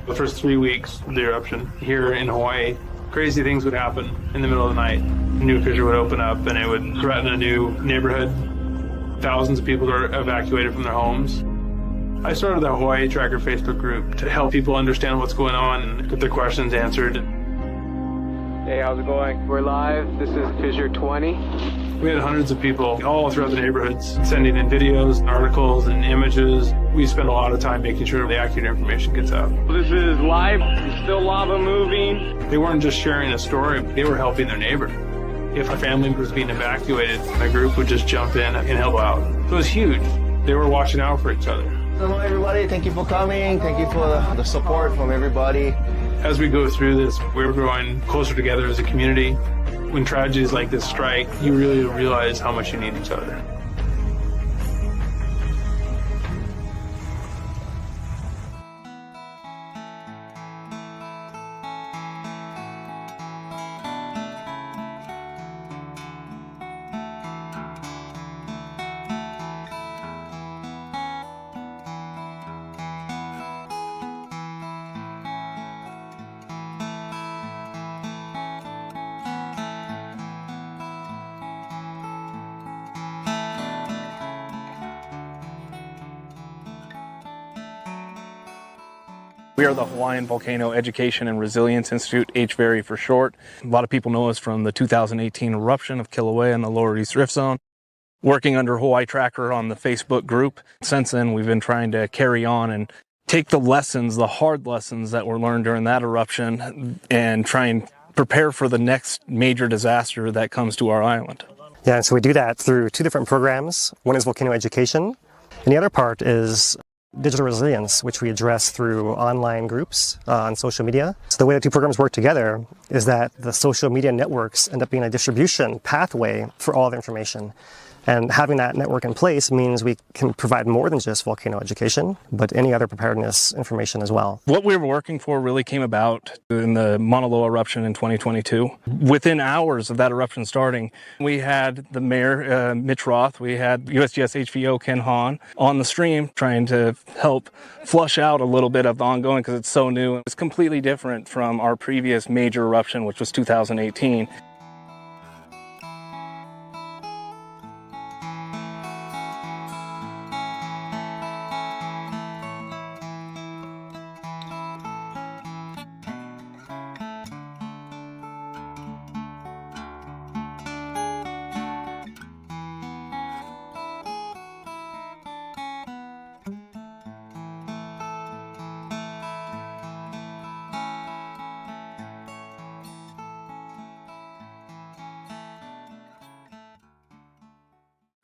The first 3 weeks of the eruption here in Hawaii, crazy things would happen in the middle of the night. A new fissure would open up and it would threaten a new neighborhood. Thousands of people are evacuated from their homes. I started the Hawaii Tracker Facebook group to help people understand what's going on and get their questions answered. Hey, how's it going? We're live. This is Fissure 20. We had hundreds of people all throughout the neighborhoods sending in videos, articles, and images. We spend a lot of time making sure the accurate information gets out. This is live. There's still lava moving. They weren't just sharing a story, they were helping their neighbor. If a family was being evacuated, the group would just jump in and help out. So it was huge. They were watching out for each other. Hello everybody, thank you for coming. Thank you for the support from everybody. As we go through this, we're growing closer together as a community. When tragedies like this strike, you really realize how much you need each other. We are the Hawaiian Volcano Education and Resilience Institute, HVERI for short. A lot of people know us from the 2018 eruption of Kīlauea in the Lower East Rift Zone. Working under Hawaii Tracker on the Facebook group. Since then, we've been trying to carry on and take the lessons, the hard lessons that were learned during that eruption and try and prepare for the next major disaster that comes to our island. Yeah, and so we do that through two different programs. One is volcano education, and the other part is digital resilience, which we address through online groups on social media. So the way the two programs work together is that the social media networks end up being a distribution pathway for all the information. And having that network in place means we can provide more than just volcano education, but any other preparedness information as well. What we were working for really came about in the Mauna Loa eruption in 2022. Within hours of that eruption starting, we had the mayor, Mitch Roth, we had USGS HVO Ken Hahn on the stream trying to help flush out a little bit of the ongoing because it's so new. It's completely different from our previous major eruption, which was 2018.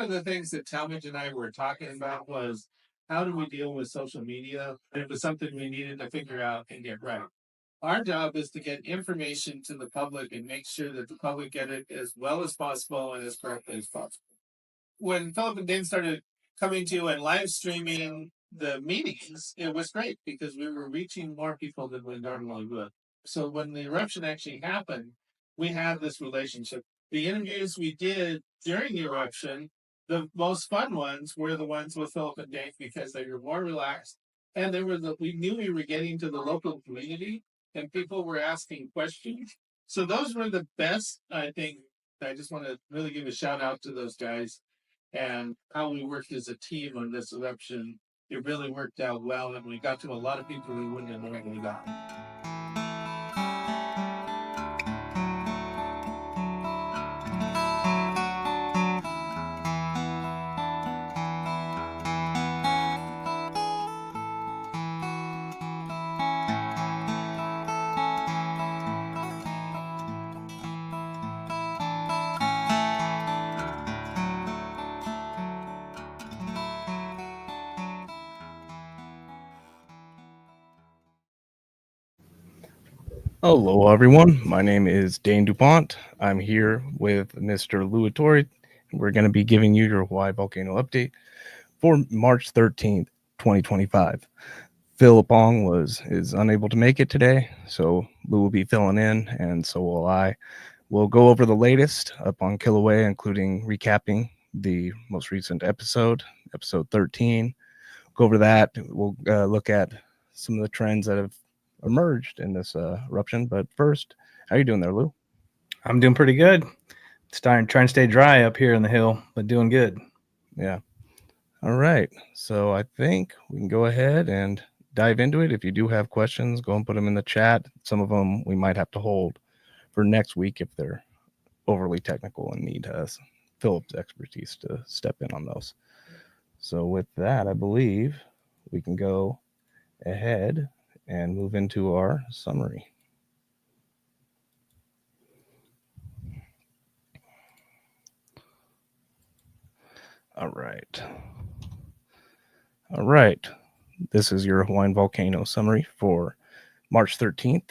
One of the things that Talmadge and I were talking about was how do we deal with social media? It was something we needed to figure out and get right. Our job is to get information to the public and make sure that the public get it as well as possible and as correctly as possible. When Philip and Dane started coming to and live streaming the meetings, it was great because we were reaching more people than we normally would. So when the eruption actually happened, we had this relationship. The interviews we did during the eruption, the most fun ones were the ones with Philip and Dave because they were more relaxed, and we knew we were getting to the local community, and people were asking questions. So those were the best. I think I just want to really give a shout out to those guys and how we worked as a team on this eruption. It really worked out well, and we got to a lot of people we wouldn't have normally gotten. Hello, everyone. My name is Dane DuPont. I'm here with Mr. Luatori. We're going to be giving you your Hawaii volcano update for March 13th, 2025. Philip Ong is unable to make it today, so Lou will be filling in, and so will I. We'll go over the latest up on Kīlauea, including recapping the most recent episode 13. Go over that. We'll look at some of the trends that have emerged in this eruption. But first, how are you doing there, Lou? I'm doing pretty good. Trying to stay dry up here in the hill, but doing good. Yeah. All right. So I think we can go ahead and dive into it. If you do have questions, go and put them in the chat. Some of them we might have to hold for next week if they're overly technical and need Philip's expertise to step in on those. So with that, I believe we can go ahead and move into our summary. All right. This is your Hawaiian Volcano summary for March 13th,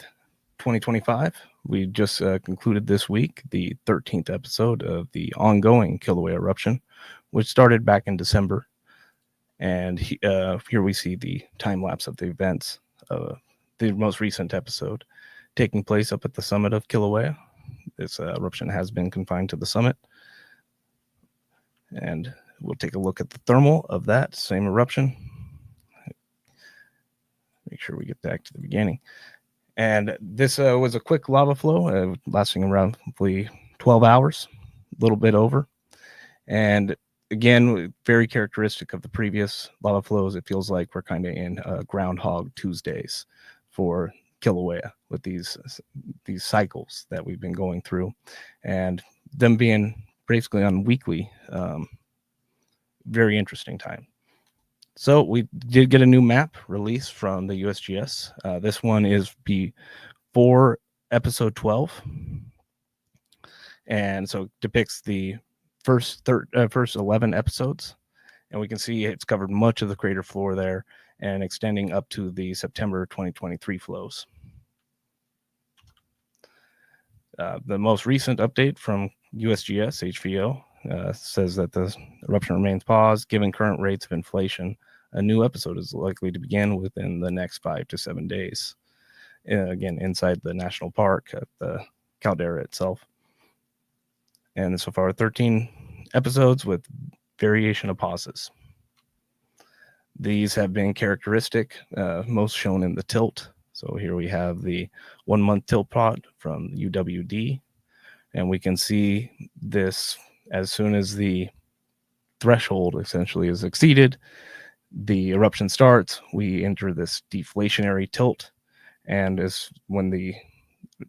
2025. We just concluded this week the 13th episode of the ongoing Kīlauea eruption, which started back in December. And here we see the time lapse of the events. The most recent episode taking place up at the summit of Kīlauea. This eruption has been confined to the summit. And we'll take a look at the thermal of that same eruption. Make sure we get back to the beginning. And this was a quick lava flow lasting around roughly 12 hours, a little bit over. And again, very characteristic of the previous lava flows. It feels like we're kind of in Groundhog Tuesdays for Kīlauea with these cycles that we've been going through, and them being basically on weekly. Very interesting time. So we did get a new map released from the USGS. This one is before episode 12, and so it depicts the first 11 episodes, and we can see it's covered much of the crater floor there and extending up to the September 2023 flows. The most recent update from USGS HVO says that the eruption remains paused given current rates of inflation. A new episode is likely to begin within the next 5 to 7 days. Again, inside the national park at the caldera itself. And so far, 13 episodes with variation of pauses. These have been characteristic, most shown in the tilt. So here we have the 1 month tilt plot from UWD. And we can see this as soon as the threshold essentially is exceeded, the eruption starts, we enter this deflationary tilt. And as when the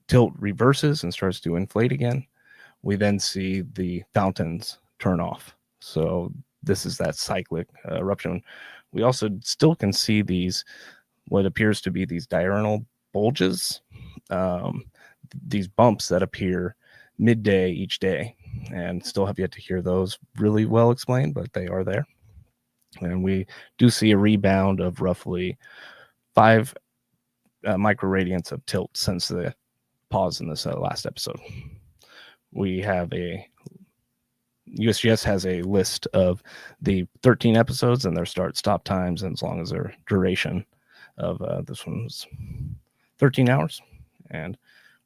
tilt reverses and starts to inflate again, we then see the fountains turn off. So this is that cyclic eruption. We also still can see these, what appears to be these diurnal bulges, these bumps that appear midday each day, and still have yet to hear those really well explained, but they are there. And we do see a rebound of roughly 5 microradians of tilt since the pause in this last episode. We have USGS has a list of the 13 episodes and their start-stop times, and as long as their duration of this one's 13 hours. And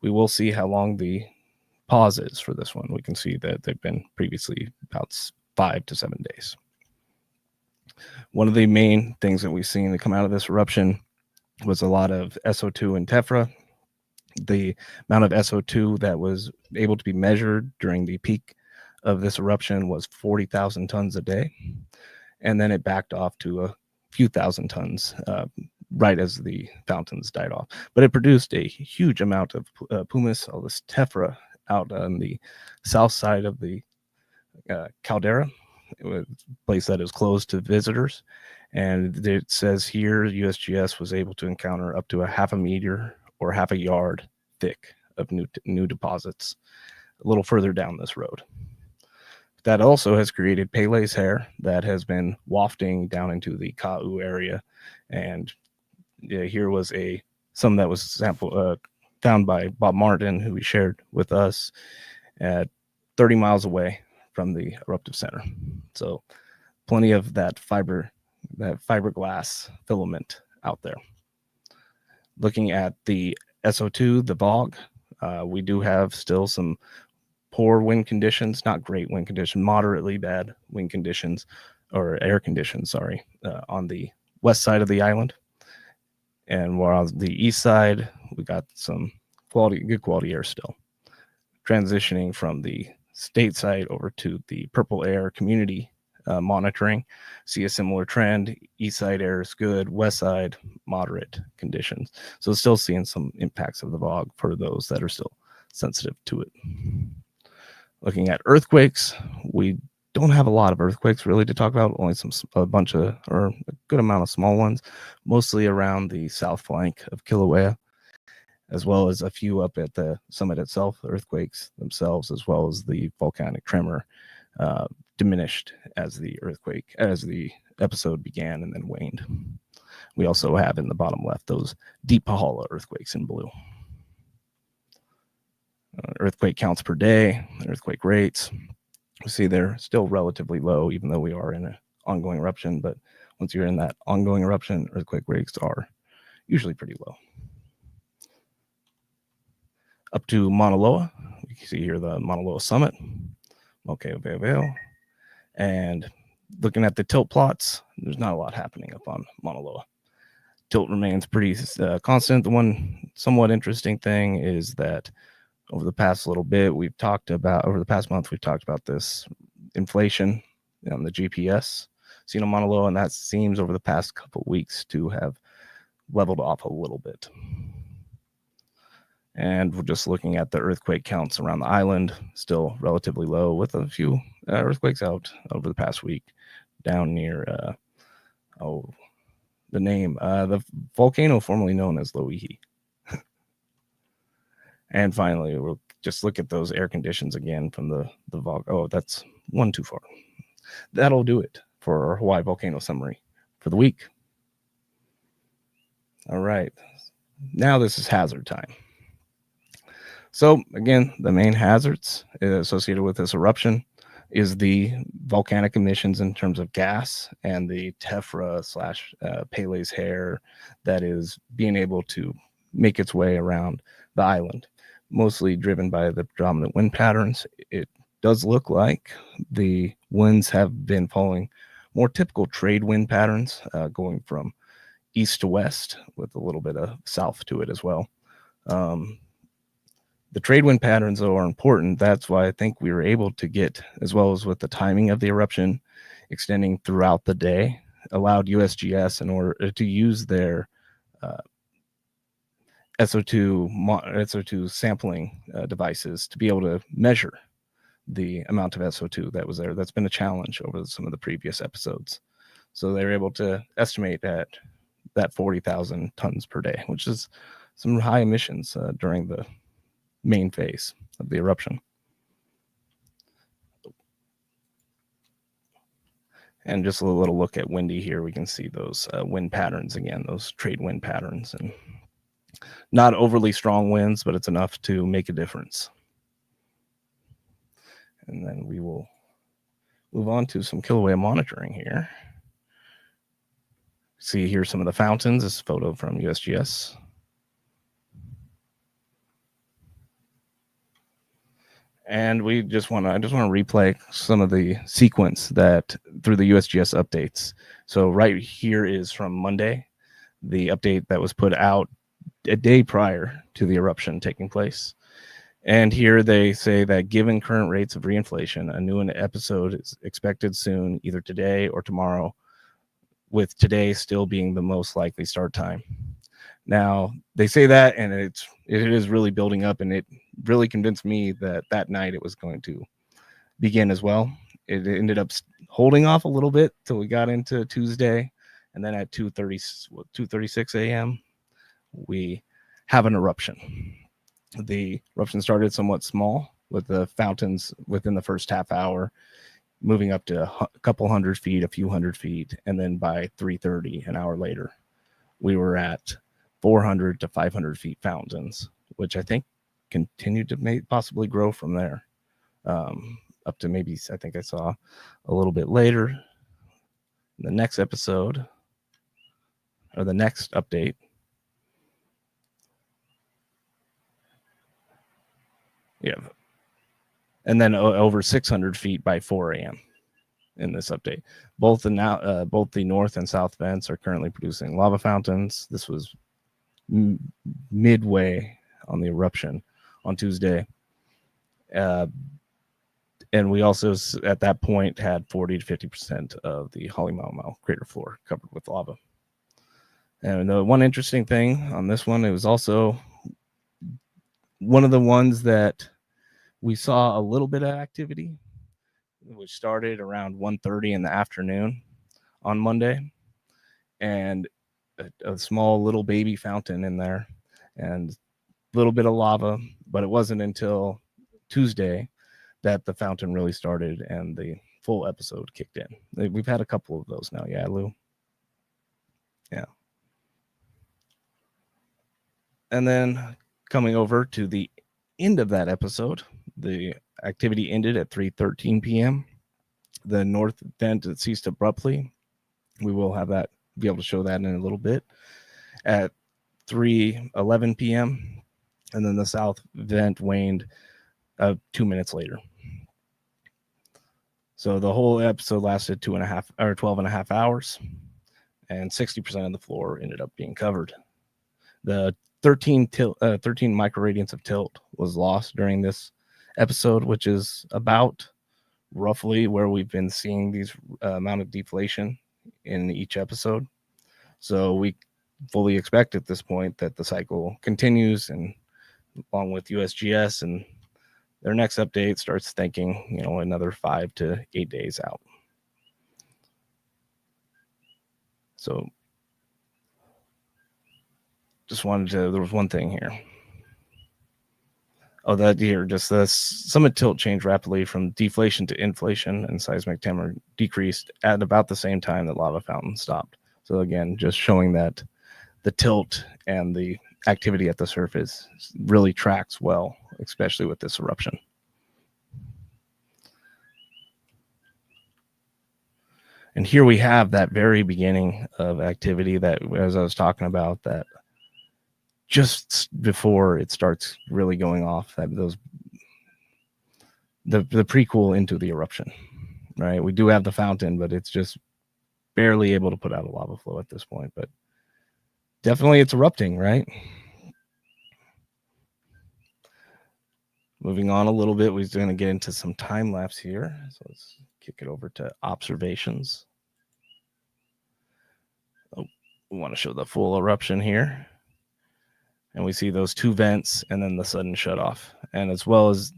we will see how long the pause is for this one. We can see that they've been previously about 5 to 7 days. One of the main things that we've seen that come out of this eruption was a lot of SO2 and tephra. The amount of SO2 that was able to be measured during the peak of this eruption was 40,000 tons a day. And then it backed off to a few thousand tons right as the fountains died off. But it produced a huge amount of pumice, all this tephra, out on the south side of the caldera. It was a place that is closed to visitors. And it says here USGS was able to encounter up to a half a meter or half a yard thick of new deposits a little further down this road. That also has created Pele's hair that has been wafting down into the Ka'u area. And here was some that was found by Bob Martin, who he shared with us at 30 miles away from the eruptive center. So plenty of that fiberglass filament out there. Looking at the SO2, the VOG, we do have still some poor wind conditions, not great wind conditions, moderately bad wind conditions, or air conditions, on the west side of the island. And while on the east side, we got some good quality air still. Transitioning from the state side over to the purple air community monitoring, see a similar trend. East side air is good, west side moderate conditions. So still seeing some impacts of the VOG for those that are still sensitive to it. Looking at earthquakes, we don't have a lot of earthquakes really to talk about, only a good amount of small ones, mostly around the south flank of Kīlauea, as well as a few up at the summit itself, earthquakes themselves, as well as the volcanic tremor diminished as the episode began and then waned. We also have in the bottom left those deep Pahala earthquakes in blue. Earthquake counts per day, earthquake rates. We see they're still relatively low, even though we are in an ongoing eruption. But once you're in that ongoing eruption, earthquake rates are usually pretty low. Up to Mauna Loa, you can see here the Mauna Loa summit. Okay, and looking at the tilt plots, there's not a lot happening up on Mauna Loa. Tilt remains pretty constant. The one somewhat interesting thing is that over the past month, we've talked about this inflation on the GPS seen on Mauna Loa, and that seems over the past couple of weeks to have leveled off a little bit. And we're just looking at the earthquake counts around the island, still relatively low, with a few earthquakes out over the past week down near the volcano formerly known as Loihi. And finally, we'll just look at those air conditions again from the VOG. Oh, that's one too far. That'll do it for our Hawaii volcano summary for the week. All right. Now this is hazard time. So again, the main hazards associated with this eruption is the volcanic emissions in terms of gas and the tephra / Pele's hair that is being able to make its way around the island, mostly driven by the predominant wind patterns. It does look like the winds have been following more typical trade wind patterns, going from east to west with a little bit of south to it as well. The trade wind patterns, though, are important. That's why I think we were able to get, as well as with the timing of the eruption extending throughout the day, allowed USGS in order to use their SO2 sampling devices to be able to measure the amount of SO2 that was there. That's been a challenge over some of the previous episodes. So they were able to estimate that 40,000 tons per day, which is some high emissions during the main phase of the eruption. And just a little look at windy here, we can see those wind patterns again, those trade wind patterns, and not overly strong winds, but it's enough to make a difference. And then we will move on to some Kīlauea monitoring here. See here some of the fountains. This photo from USGS. And I just want to replay some of the sequence that through the USGS updates. So right here is from Monday, the update that was put out a day prior to the eruption taking place. And here they say that given current rates of reinflation, a new episode is expected soon, either today or tomorrow, with today still being the most likely start time. Now, they say that, and it is really building up, and it really convinced me that night it was going to begin as well. It ended up holding off a little bit till we got into Tuesday, and then at 2:36 a.m., we have an eruption. The eruption started somewhat small with the fountains within the first half hour, moving up to a couple hundred feet, a few hundred feet, and then by 3:30, an hour later, we were at 400 to 500 feet fountains, which I think continued to possibly grow from there, up to maybe, I think I saw a little bit later in the next episode, or the next update. Yeah. And then over 600 feet by 4 a.m. in this update. Both the north and south vents are currently producing lava fountains. This was midway on the eruption on Tuesday. And we also, at that point, had 40 to 50% of the Halemaʻumaʻu crater floor covered with lava. And the one interesting thing on this one, it was also one of the ones that we saw a little bit of activity, which started around 1:30 in the afternoon on Monday, and a small little baby fountain in there and a little bit of lava, but it wasn't until Tuesday that the fountain really started and the full episode kicked in. We've had a couple of those now. Yeah, Lou? Yeah. And then coming over to the end of that episode, the activity ended at 3:13 p.m. The north vent ceased abruptly. We will have that, be able to show that in a little bit, at 3:11 p.m. And then the south vent waned 2 minutes later. So the whole episode lasted 12 and a half hours, and 60% of the floor ended up being covered. The 13 microradians of tilt was lost during this episode, which is about roughly where we've been seeing these amount of deflation in each episode. So we fully expect at this point that the cycle continues, and along with USGS, and their next update starts thinking, another 5 to 8 days out. So just wanted to, there was one thing here. Oh, that here, just the summit tilt changed rapidly from deflation to inflation, and seismic tremor decreased at about the same time that lava fountain stopped. So again, just showing that the tilt and the activity at the surface really tracks well, especially with this eruption. And here we have that very beginning of activity that, as I was talking about, that just before it starts really going off, that the prequel into the eruption, right? We do have the fountain, but it's just barely able to put out a lava flow at this point, but definitely it's erupting, right? Moving on a little bit, we're going to get into some time lapse here. So let's kick it over to observations. Oh, we want to show the full eruption here. And we see those two vents and then the sudden shut off. And as well as,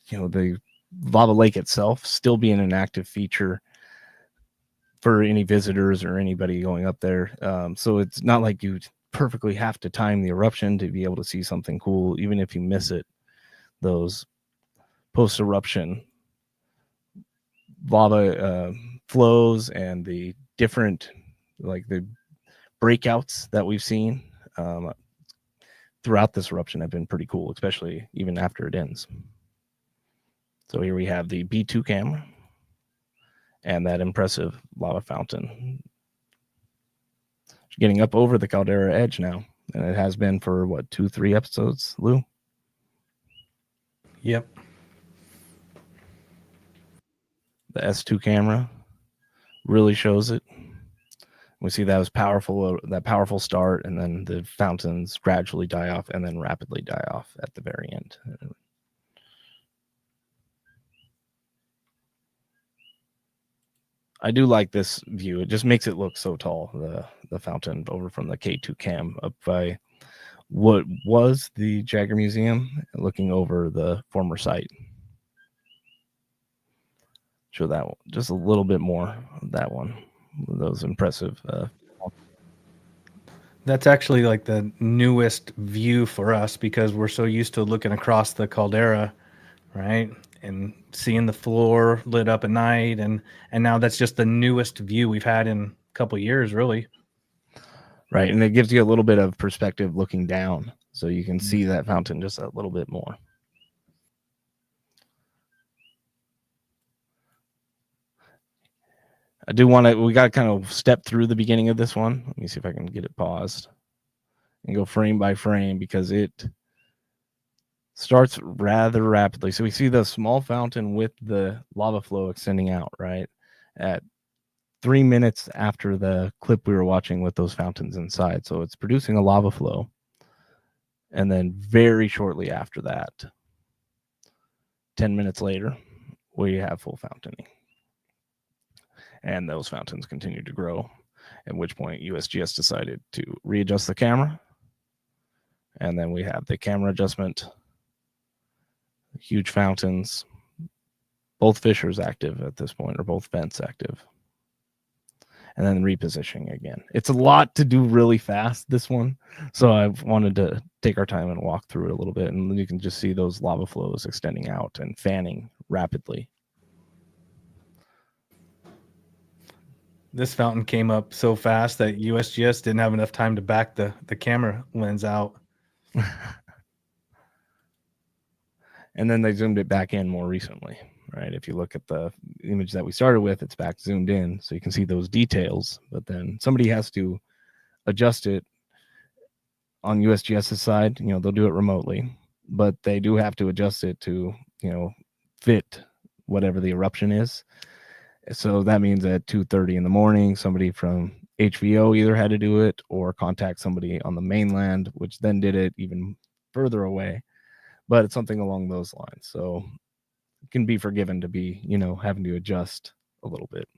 the lava lake itself still being an active feature for any visitors or anybody going up there. So it's not like you perfectly have to time the eruption to be able to see something cool, even if you miss it. Those post-eruption lava flows and the different, like the breakouts that we've seen throughout this eruption have been pretty cool, especially even after it ends. So here we have the B2 camera and that impressive lava fountain getting up over the caldera edge now, and it has been for 2-3 episodes, Lou? Yep. The S2 camera really shows it. We see that was powerful, that powerful start, and then the fountains gradually die off and then rapidly die off at the very end. I do like this view. It just makes it look so tall, the fountain over from the K2 cam up by what was the Jagger Museum, looking over the former site. Show that one, just a little bit more of that one. Those impressive. That's actually like the newest view for us because we're so used to looking across the caldera, right? And seeing the floor lit up at night. And now that's just the newest view we've had in a couple of years, really. Right. And it gives you a little bit of perspective looking down. So you can see that fountain just a little bit more. I do want to, we got to kind of step through the beginning of this one. Let me see if I can get it paused and go frame by frame because it starts rather rapidly. So we see the small fountain with the lava flow extending out, right? At 3 minutes after the clip we were watching with those fountains inside. So it's producing a lava flow. And then very shortly after that, 10 minutes later, we have full fountaining. And those fountains continued to grow, at which point USGS decided to readjust the camera. And then we have the camera adjustment, huge fountains, both fissures active at this point, or both vents active. And then repositioning again. It's a lot to do really fast, this one. So I wanted to take our time and walk through it a little bit. And you can just see those lava flows extending out and fanning rapidly. This fountain came up so fast that USGS didn't have enough time to back the camera lens out. And then they zoomed it back in more recently, right? If you look at the image that we started with, it's back zoomed in, so you can see those details. But then somebody has to adjust it on USGS's side. You know, they'll do it remotely, but they do have to adjust it to, you know, fit whatever the eruption is. So that means at 2:30 in the morning, somebody from HVO either had to do it or contact somebody on the mainland, which then did it even further away. But it's something along those lines. So it can be forgiven to be, you know, having to adjust a little bit.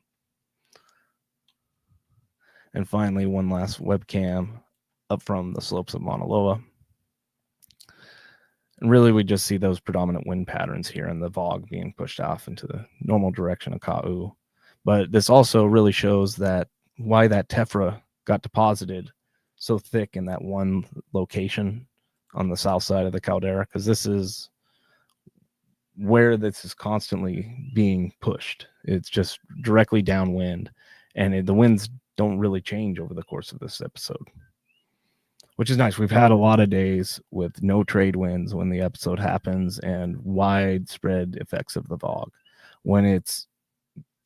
And finally, one last webcam up from the slopes of Mauna Loa. And really, we just see those predominant wind patterns here and the VOG being pushed off into the normal direction of Ka'u. But this also really shows that why that tephra got deposited so thick in that one location on the south side of the caldera, because this is where this is constantly being pushed. It's just directly downwind, and the winds don't really change over the course of this episode, which is nice. We've had a lot of days with no trade winds when the episode happens and widespread effects of the VOG. When it's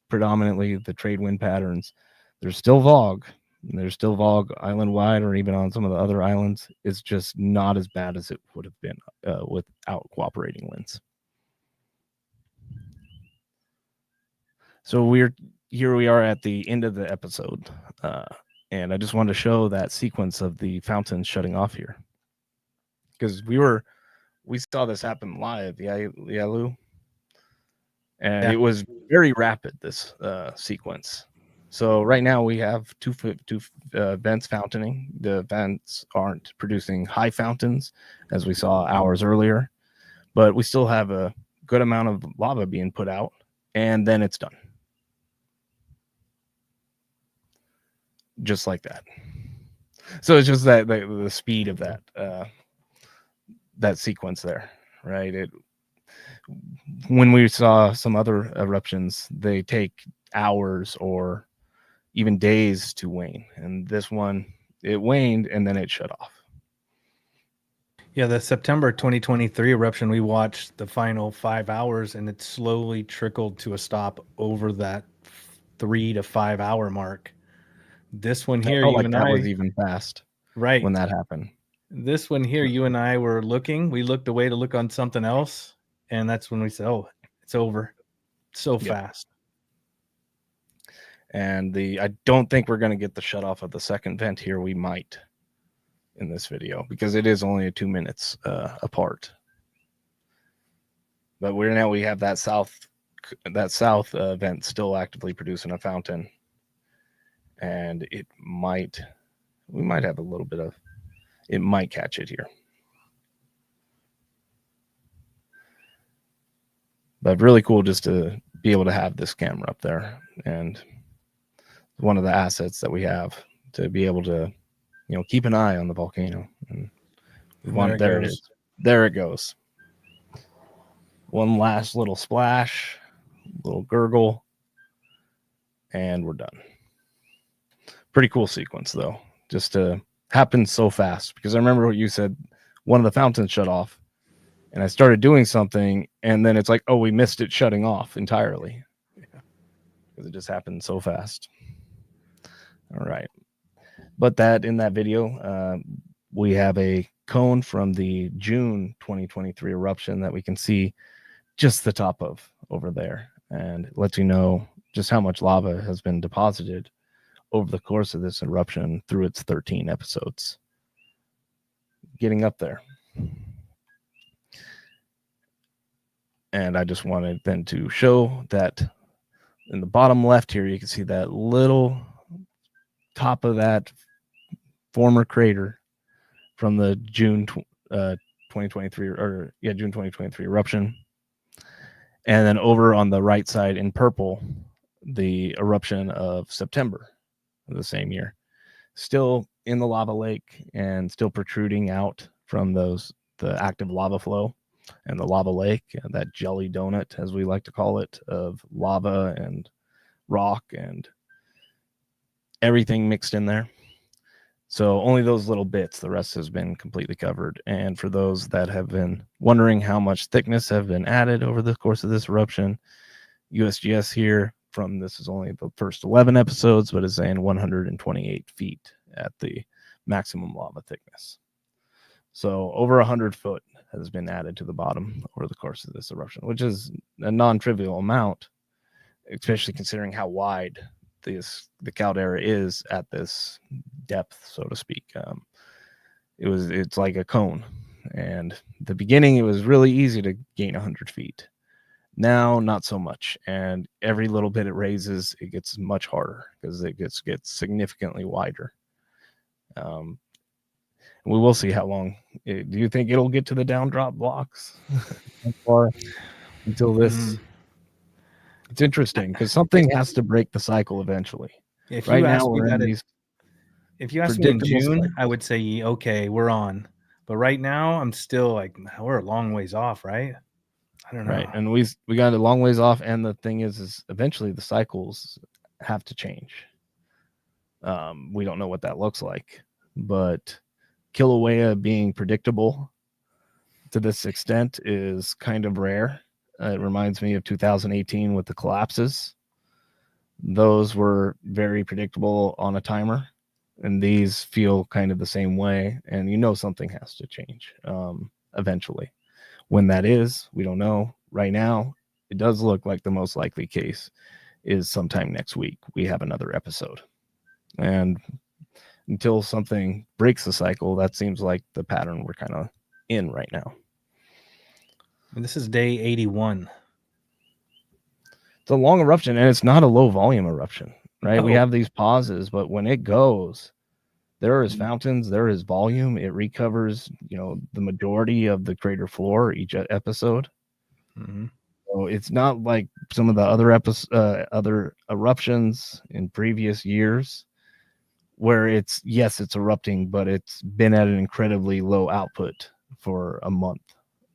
predominantly the trade wind patterns, there's still VOG. There's still VOG island-wide or even on some of the other islands. It's just not as bad as it would have been without cooperating winds. So here we are at the end of the episode. And I just wanted to show that sequence of the fountains shutting off here. Because we saw this happen live, the Yalu. And Yeah. it was very rapid, this sequence. So right now we have two vents fountaining. The vents aren't producing high fountains, as we saw hours earlier, but we still have a good amount of lava being put out, and then it's done. Just like that. So it's just that the speed of that sequence there, right? When we saw some other eruptions, they take hours or even days to wane, and this one, it waned and then it shut off. Yeah, the September 2023 eruption, we watched the final 5 hours, and it slowly trickled to a stop over that 3 to 5 hour mark. This one here, you and I was even fast, right? When that happened. This one here, you and I were looking. We looked away to look on something else, and that's when we said, "Oh, it's over, so fast." And I don't think we're going to get the shut off of the second vent here. We might in this video because it is only 2 minutes apart. But we have that south vent still actively producing a fountain, and we might have a little bit of, it might catch it here. But really cool just to be able to have this camera up there, and one of the assets that we have to be able to, keep an eye on the volcano. And there it is. There it goes. One last little splash, little gurgle, and we're done. Pretty cool sequence though, just to happen so fast, because I remember what you said, one of the fountains shut off and I started doing something and then it's like, oh, we missed it shutting off entirely. Because it just happened so fast. All right. But in that video, we have a cone from the June 2023 eruption that we can see just the top of over there, and it lets you know just how much lava has been deposited over the course of this eruption through its 13 episodes. Getting up there. And I just wanted then to show that in the bottom left here, you can see that little top of that former crater from the June 2023 June 2023 eruption. And then over on the right side in purple, the eruption of September of the same year. Still in the lava lake and still protruding out from the active lava flow and the lava lake, and that jelly donut, as we like to call it, of lava and rock and everything mixed in there. So only those little bits, the rest has been completely covered. And for those that have been wondering how much thickness have been added over the course of this eruption, USGS here from this is only the first 11 episodes, but is saying 128 feet at the maximum lava thickness. So over 100 foot has been added to the bottom over the course of this eruption, which is a non-trivial amount, especially considering how wide the caldera is at this depth, so to speak. It's like a cone, and at the beginning it was really easy to gain 100 feet. Now not so much, and every little bit it raises, it gets much harder because it gets significantly wider. We will see how long. Do you think it'll get to the down drop blocks or until this? It's interesting because something has to break the cycle eventually. If Right you now ask me we're in that, these if you ask me in predictable June, cycles. I would say okay, we're on. But right now, I'm still like we're a long ways off, right? I don't know. Right, and we got a long ways off, and the thing is eventually the cycles have to change. We don't know what that looks like, but Kīlauea being predictable to this extent is kind of rare. It reminds me of 2018 with the collapses. Those were very predictable on a timer, and these feel kind of the same way. And something has to change eventually. When that is, we don't know. Right now, it does look like the most likely case is sometime next week. We have another episode, and until something breaks the cycle, that seems like the pattern we're kind of in right now. And this is day 81. It's a long eruption, and it's not a low volume eruption, right? No. We have these pauses, but when it goes, there is fountains, there is volume. It recovers, the majority of the crater floor each episode. Mm-hmm. So it's not like some of the other other eruptions in previous years, where it's erupting, but it's been at an incredibly low output for a month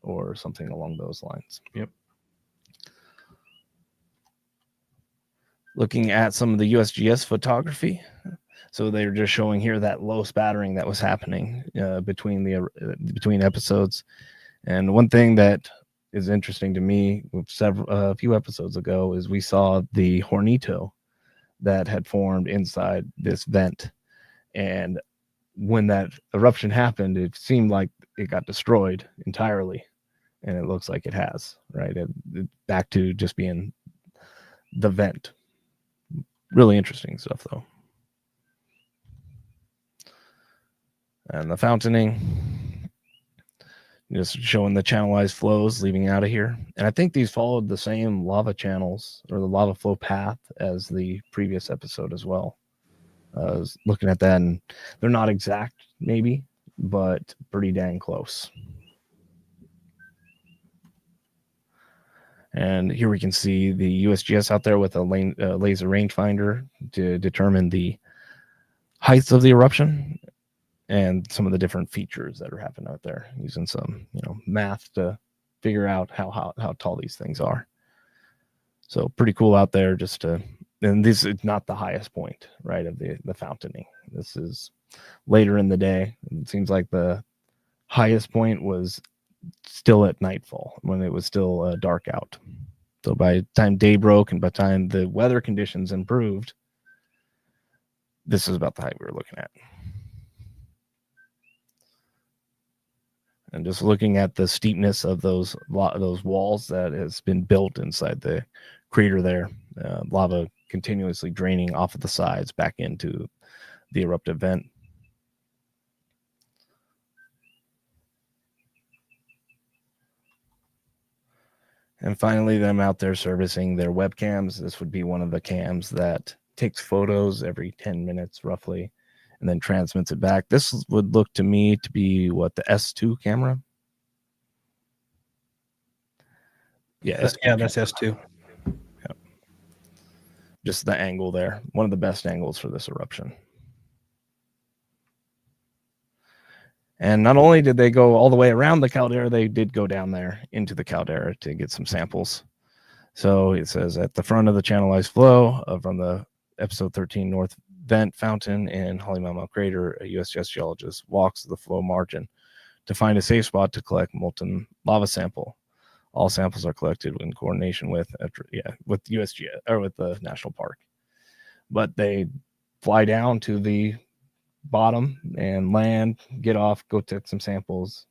or something along those lines. Yep. Looking at some of the USGS photography, so they're just showing here that low spattering that was happening between episodes. And one thing that is interesting to me, with a few episodes ago, is we saw the hornito that had formed inside this vent, and when that eruption happened, it seemed like it got destroyed entirely, and it looks like it has, right? Back to just being the vent. Really interesting stuff, though. And the fountaining, just showing the channelized flows leaving out of here. And I think these followed the same lava channels or the lava flow path as the previous episode as well. I was looking at that, and they're not exact, maybe, but pretty dang close. And here we can see the USGS out there with a laser rangefinder to determine the heights of the eruption and some of the different features that are happening out there, using some math to figure out how tall these things are. So pretty cool out there. And this is not the highest point, right, of the fountaining. This is later in the day. It seems like the highest point was still at nightfall, when it was still dark out. So by the time day broke and by the time the weather conditions improved, this is about the height we were looking at. And just looking at the steepness of those walls that has been built inside the crater there, lava continuously draining off of the sides back into the eruptive vent. And finally, them out there servicing their webcams. This would be one of the cams that takes photos every 10 minutes roughly and then transmits it back. This would look to me to be what, the S2 camera? Yeah, That's S2. Yep. Just the angle there. One of the best angles for this eruption. And not only did they go all the way around the caldera, they did go down there into the caldera to get some samples. So it says at the front of the channelized flow from the episode 13 North Vent Fountain in Halemaʻumaʻu crater, a USGS geologist walks the flow margin to find a safe spot to collect molten lava sample. All samples are collected in coordination with USGS or with the national park. But they fly down to the bottom and land, get off, go take some samples.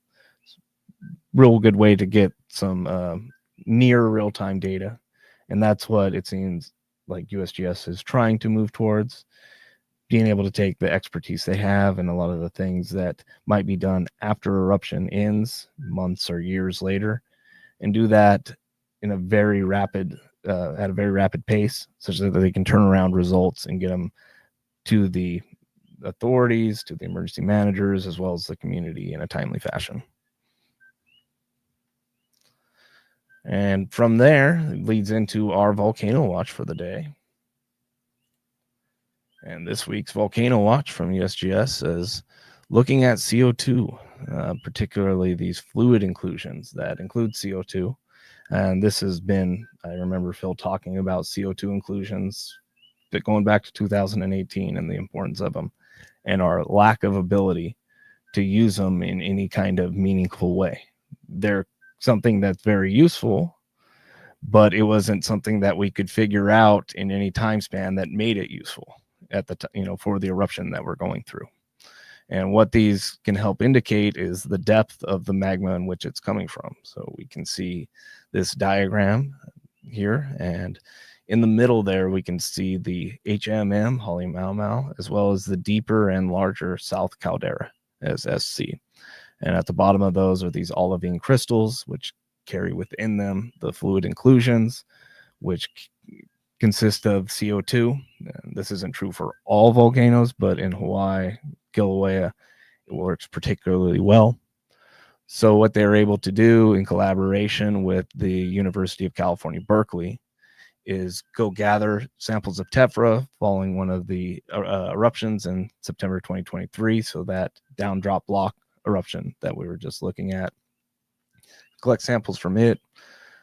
Real good way to get some near real-time data, and that's what it seems like USGS is trying to move towards, being able to take the expertise they have and a lot of the things that might be done after eruption ends, months or years later, and do that in a very rapid at a very rapid pace, such that they can turn around results and get them to the authorities, to the emergency managers, as well as the community in a timely fashion. And from there, it leads into our volcano watch for the day. And this week's volcano watch from USGS is looking at CO2, particularly these fluid inclusions that include CO2. And this has been, I remember Phil talking about CO2 inclusions going back to 2018 and the importance of them and our lack of ability to use them in any kind of meaningful way. They're something that's very useful, but it wasn't something that we could figure out in any time span that made it useful at the for the eruption that we're going through. And what these can help indicate is the depth of the magma in which it's coming from. So we can see this diagram here, and in the middle there, we can see the HMM, Halemaʻumaʻu, as well as the deeper and larger South Caldera as SC. And at the bottom of those are these olivine crystals, which carry within them the fluid inclusions, which consist of CO2. And this isn't true for all volcanoes, but in Hawaii, Kīlauea, it works particularly well. So what they're able to do in collaboration with the University of California, Berkeley, is go gather samples of tephra following one of the eruptions in September 2023. So that down drop block eruption that we were just looking at, collect samples from it,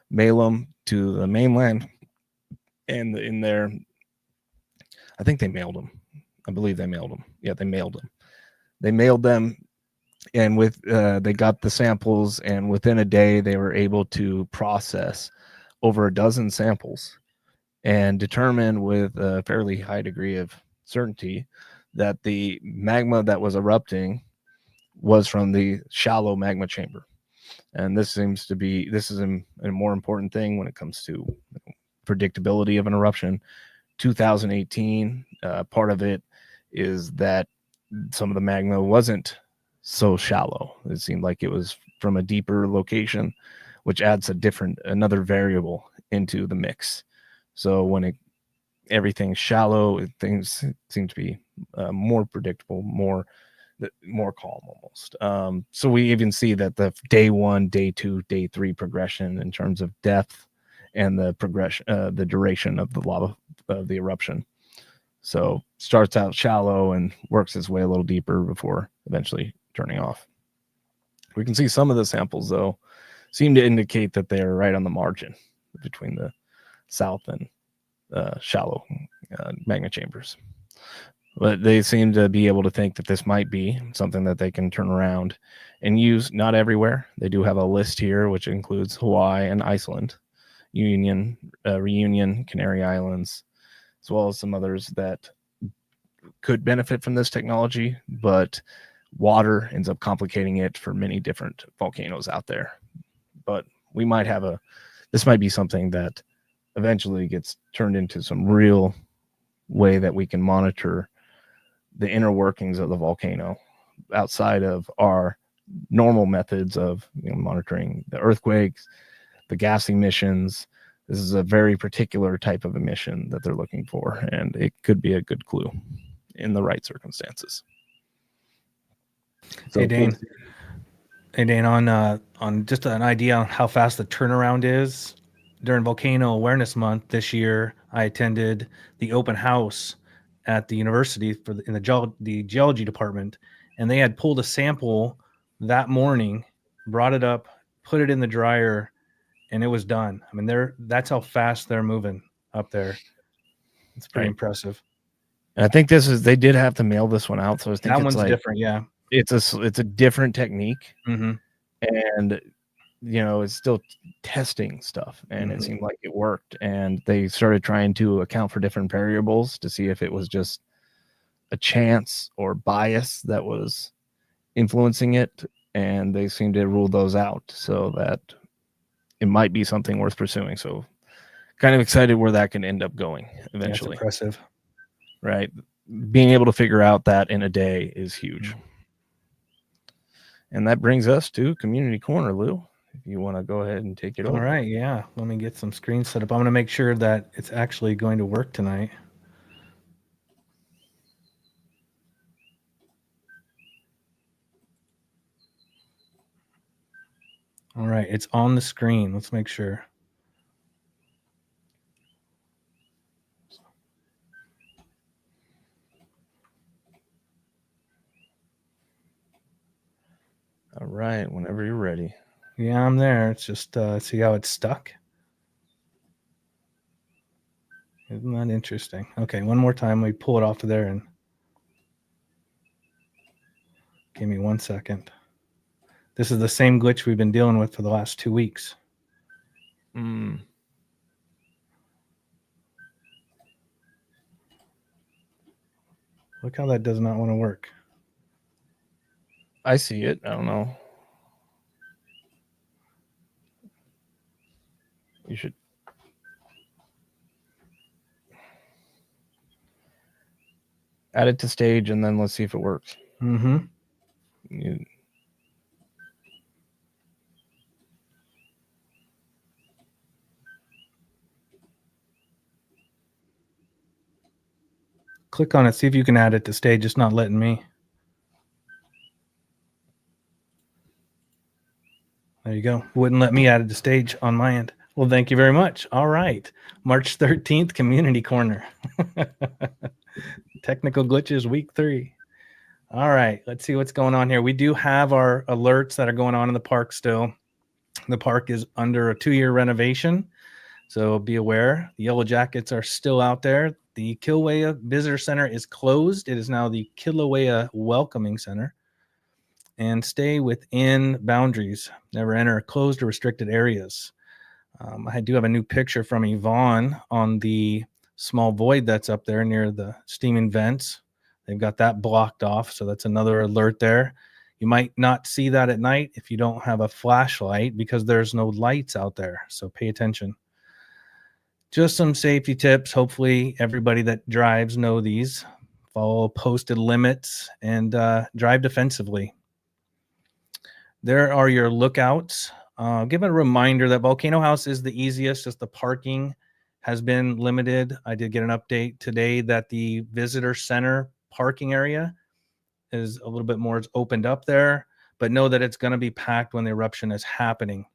mail them to the mainland, and in there, I think they mailed them. I believe they mailed them. Yeah, they mailed them. They mailed them, and with they got the samples, and within a day they were able to process over a dozen samples and determine with a fairly high degree of certainty that the magma that was erupting was from the shallow magma chamber. And this is a more important thing when it comes to predictability of an eruption. 2018, part of it is that some of the magma wasn't so shallow. It seemed like it was from a deeper location, which adds another variable into the mix. So when everything's shallow, things seem to be more predictable, more calm almost. So we even see that the day 1, day 2, day 3 progression in terms of depth and the progression, the duration of the lava of the eruption. So starts out shallow and works its way a little deeper before eventually turning off. We can see some of the samples though seem to indicate that they're right on the margin between the south and shallow magma chambers. But they seem to be able to think that this might be something that they can turn around and use. Not everywhere. They do have a list here, which includes Hawaii and Iceland, Reunion, Canary Islands, as well as some others that could benefit from this technology, but water ends up complicating it for many different volcanoes out there. But this might be something that eventually gets turned into some real way that we can monitor the inner workings of the volcano outside of our normal methods of monitoring the earthquakes, the gas emissions. This is a very particular type of emission that they're looking for, and it could be a good clue in the right circumstances. So Hey Dane. Hey Dane, on just an idea on how fast the turnaround is. During Volcano Awareness Month this year, I attended the open house at the university in the geology department, and they had pulled a sample that morning, brought it up, put it in the dryer, and it was done. I mean, that's how fast they're moving up there. It's pretty impressive. And I think they did have to mail this one out, so I think that one's different. Yeah, it's a different technique, mm-hmm. and it's still testing stuff, and it seemed like it worked. And they started trying to account for different variables to see if it was just a chance or bias that was influencing it, and they seemed to rule those out, so that it might be something worth pursuing. So kind of excited where that can end up going eventually. That's impressive. Right. Being able to figure out that in a day is huge. And that brings us to Community Corner, Lou. If you want to go ahead and take it over. All right. Yeah. Let me get some screens set up. I'm going to make sure that it's actually going to work tonight. All right. It's on the screen. Let's make sure. All right. Whenever you're ready. Yeah, I'm there. It's just see how it's stuck. Isn't that interesting? Okay, one more time. We pull it off of there and give me 1 second. This is the same glitch we've been dealing with for the last 2 weeks. Look how that does not want to work. I see it. I don't know. You should add it to stage, and then let's see if it works. Click on it. See if you can add it to stage. It's not letting me. There you go. Wouldn't let me add it to stage on my end. Well, thank you very much. All right. March 13th, Community Corner. Technical glitches, week 3. All right. Let's see what's going on here. We do have our alerts that are going on in the park still. The park is under a 2-year renovation, so be aware. The Yellow Jackets are still out there. The Kīlauea Visitor Center is closed. It is now the Kīlauea Welcoming Center. And stay within boundaries. Never enter closed or restricted areas. I do have a new picture from Yvonne on the small void that's up there near the steaming vents. They've got that blocked off, so that's another alert there. You might not see that at night if you don't have a flashlight because there's no lights out there, so pay attention. Just some safety tips. Hopefully everybody that drives know these. Follow posted limits and drive defensively. There are your lookouts. Give a reminder that Volcano House is the easiest, just the parking has been limited. I did get an update today that the visitor center parking area is a little bit more opened up there, but know that it's going to be packed when the eruption is happening.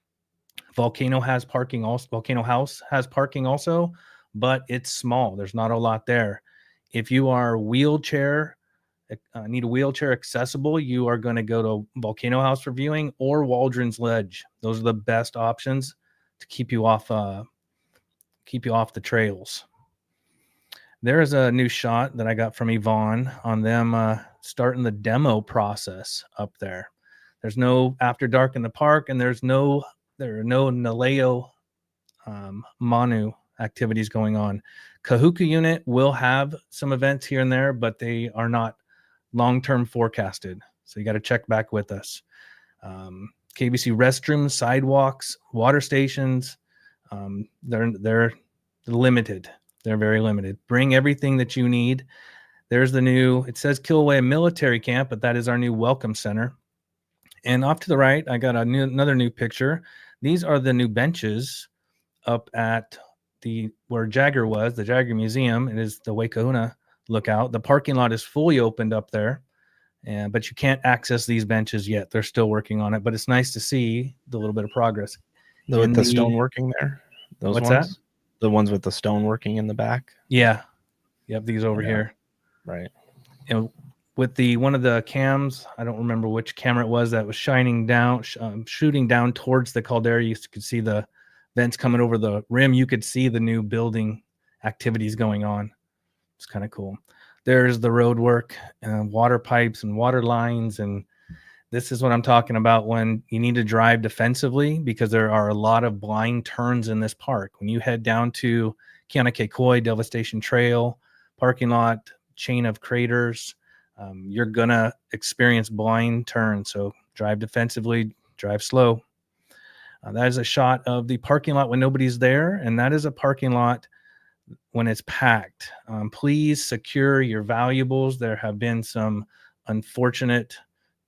Volcano has parking also. Volcano House has parking also, but it's small. There's not a lot there. If you are need a wheelchair accessible, you are going to go to Volcano House for viewing or Waldron's Ledge. Those are the best options to keep you off the trails. There is a new shot that I got from Yvonne on them starting the demo process up there. There's no after dark in the park, and there are no Naleo Manu activities going on. Kahuku unit will have some events here and there, but they are not long-term forecasted. So you got to check back with us. KBC restrooms, sidewalks, water stations, they're limited. They're very limited. Bring everything that you need. There's it says Kīlauea Military Camp, but that is our new welcome center. And off to the right, I got another new picture. These are the new benches up at where Jagger was, the Jagger Museum. It is the Waikahuna lookout. The parking lot is fully opened up there, but you can't access these benches yet. They're still working on it, but it's nice to see the little bit of progress. With the stoneworking there? Those What's ones? that? The ones with the stoneworking in the back? Yeah. Yep, these over here. Right. And with one of the cams, I don't remember which camera it was that was shining down, shooting down towards the caldera. You could see the vents coming over the rim. You could see the new building activities going on. It's kind of cool. There's the road work, water pipes and water lines. And this is what I'm talking about when you need to drive defensively, because there are a lot of blind turns in this park. When you head down to Keanakekoi, Devastation Trail, parking lot, chain of craters, you're going to experience blind turns. So drive defensively, drive slow. That is a shot of the parking lot when nobody's there. And that is a parking lot when it's packed. Please secure your valuables. There have been some unfortunate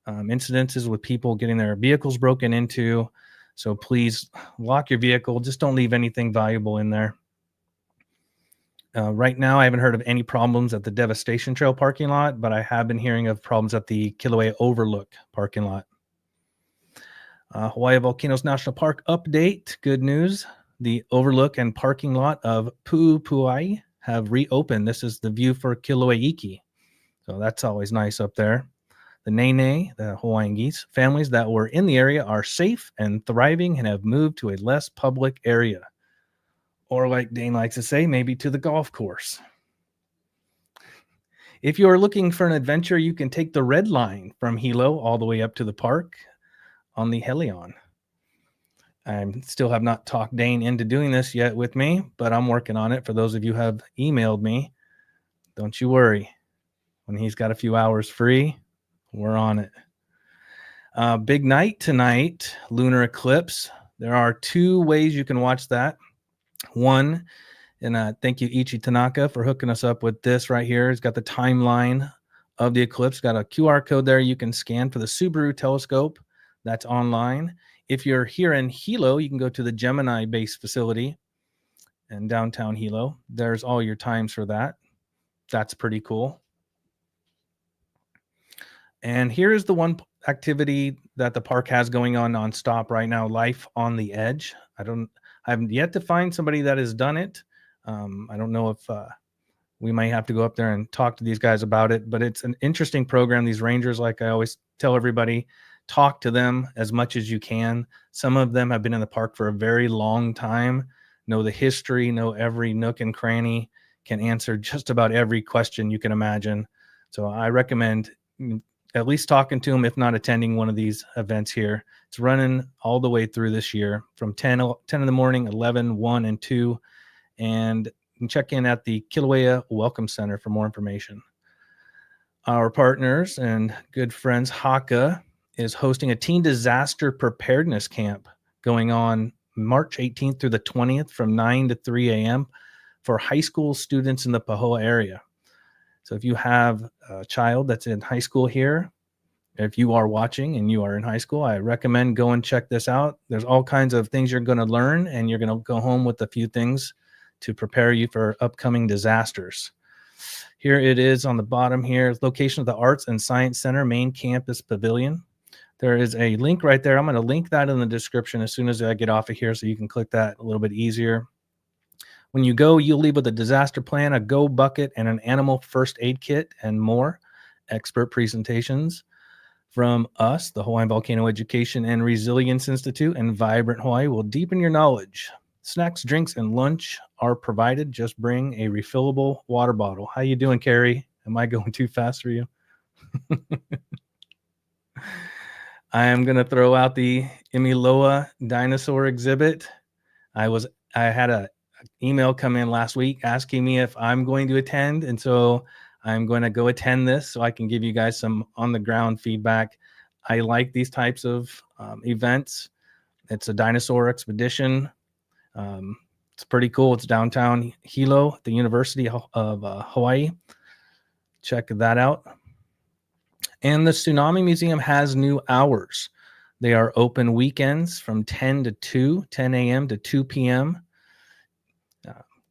incidences with people getting their vehicles broken into. So please lock your vehicle. Just don't leave anything valuable in there. Right now, I haven't heard of any problems at the Devastation Trail parking lot, but I have been hearing of problems at the Kīlauea Overlook parking lot. Hawaii Volcanoes National Park update. Good news. The overlook and parking lot of Pu'upuai have reopened. This is the view for Kīlauea. So that's always nice up there. The Nene, the Hawaiian geese, families that were in the area are safe and thriving and have moved to a less public area. Or like Dane likes to say, maybe to the golf course. If you are looking for an adventure, you can take the red line from Hilo all the way up to the park on the Helion. I still have not talked Dane into doing this yet with me, but I'm working on it. For those of you who have emailed me, don't you worry. When he's got a few hours free, we're on it. Big night tonight, lunar eclipse. There are two ways you can watch that. One, and thank you, Ichi Tanaka, for hooking us up with this right here. It's got the timeline of the eclipse. Got a QR code there you can scan for the Subaru telescope. That's online. If you're here in Hilo, you can go to the Gemini base facility in downtown Hilo. There's all your times for that. That's pretty cool. And here's the one activity that the park has going on nonstop right now, Life on the Edge. I haven't yet to find somebody that has done it. I don't know if we might have to go up there and talk to these guys about it, but it's an interesting program. These rangers, like I always tell everybody, talk to them as much as you can. Some of them have been in the park for a very long time, know the history, know every nook and cranny, can answer just about every question you can imagine. So I recommend at least talking to them, if not attending one of these events here. It's running all the way through this year from 10 in the morning, 11, 1, and 2. And you can check in at the Kīlauea Welcome Center for more information. Our partners and good friends, Haka, is hosting a teen disaster preparedness camp going on March 18th through the 20th from 9 to 3 a.m. for high school students in the Pahoa area. So if you have a child that's in high school here, if you are watching and you are in high school, I recommend go and check this out. There's all kinds of things you're going to learn, and you're going to go home with a few things to prepare you for upcoming disasters. Here it is on the bottom here, location of the Arts and Science Center main campus pavilion. There is a link right there. I'm going to link that in the description as soon as I get off of here so you can click that a little bit easier. When you go, you'll leave with a disaster plan, a go bucket, and an animal first aid kit, and more expert presentations from us, the Hawaiian Volcano Education and Resilience Institute, and Vibrant Hawaii will deepen your knowledge. Snacks, drinks, and lunch are provided. Just bring a refillable water bottle. How you doing, Carrie? Am I going too fast for you? I am going to throw out the Imiloa dinosaur exhibit. I had a email come in last week asking me if I'm going to attend, and so I'm going to go attend this so I can give you guys some on the ground feedback. I like these types of events. It's a dinosaur expedition. It's pretty cool. It's downtown Hilo, the University of Hawaii. Check that out. And the Tsunami Museum has new hours. They are open weekends from 10 a.m. to 2 p.m.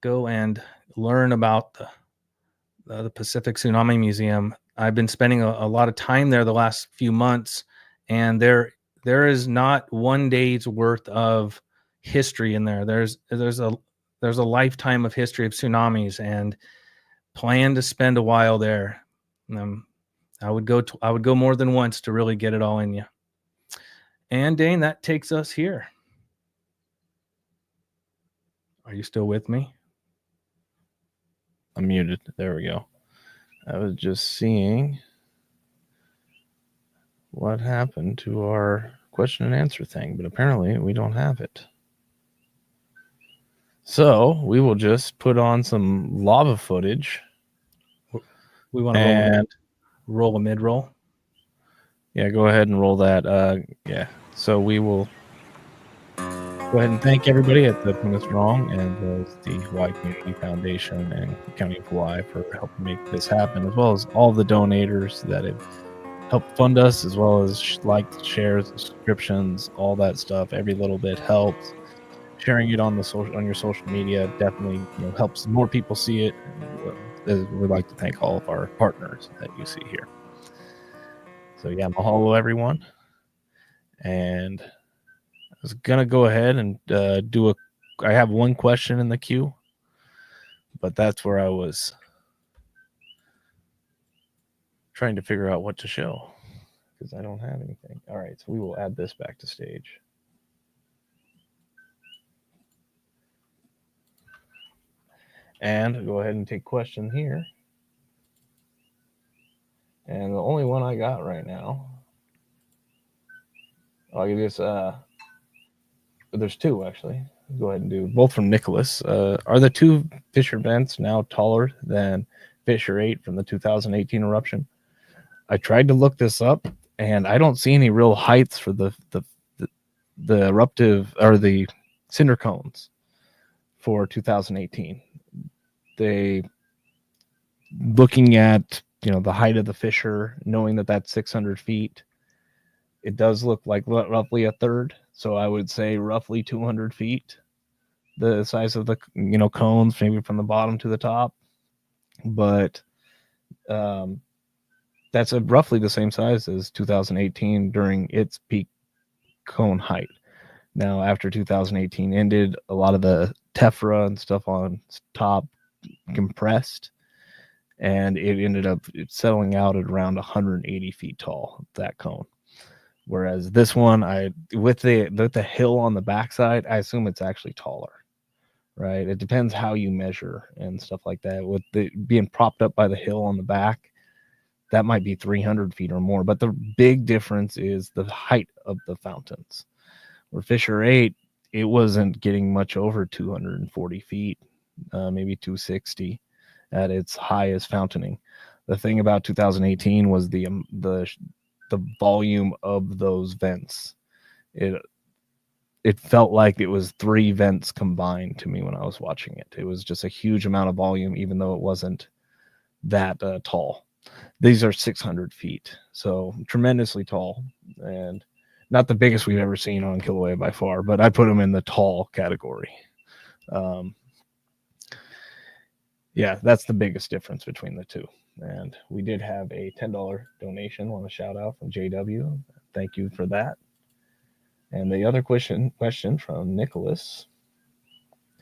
Go and learn about the Pacific Tsunami Museum. I've been spending a lot of time there the last few months, and there is not one day's worth of history in there. There's a lifetime of history of tsunamis, and plan to spend a while there. I would go more than once to really get it all in you. And Dane, that takes us here. Are you still with me? I'm muted. There we go. I was just seeing what happened to our question and answer thing, but apparently we don't have it. So we will just put on some lava footage. We want to roll a mid-roll. Yeah, go ahead and roll that. Yeah. So we will go ahead and thank everybody at the Plymouth Strong and the Hawaii Community Foundation and County of Hawaii for helping make this happen, as well as all the donators that have helped fund us, as well as likes, shares, subscriptions, all that stuff. Every little bit helps. Sharing it on your social media definitely helps more people see it. We'd like to thank all of our partners that you see here. So yeah, mahalo everyone. And I was gonna go ahead and I have one question in the queue, but that's where I was trying to figure out what to show because I don't have anything. All right, so we will add this back to stage. And go ahead and take question here. And the only one I got right now, I guess there's two actually. Go ahead and do both from Nicholas. Are the two fissure vents now taller than fissure 8 from the 2018 eruption? I tried to look this up, and I don't see any real heights for the eruptive or the cinder cones for 2018. They looking at the height of the fissure, knowing that that's 600 feet, it does look like roughly a third. So I would say roughly 200 feet, the size of the cones, maybe from the bottom to the top. But that's roughly the same size as 2018 during its peak cone height. Now, after 2018 ended, a lot of the tephra and stuff on top compressed, and it ended up settling out at around 180 feet tall, that cone. Whereas this one, with the hill on the backside, I assume it's actually taller, right? It depends how you measure and stuff like that. With the being propped up by the hill on the back, that might be 300 feet or more. But the big difference is the height of the fountains. Where fissure 8, it wasn't getting much over 240 feet, maybe 260 at its highest fountaining. The thing about 2018 was the volume of those vents. It felt like it was 3 vents combined to me when I was watching it. It was just a huge amount of volume, even though it wasn't that tall. These are 600 feet, so tremendously tall, and not the biggest we've ever seen on Kīlauea by far, but I put them in the tall category. Yeah, that's the biggest difference between the two. And we did have a $10 donation. I want to shout out from JW. Thank you for that. And the other question from Nicholas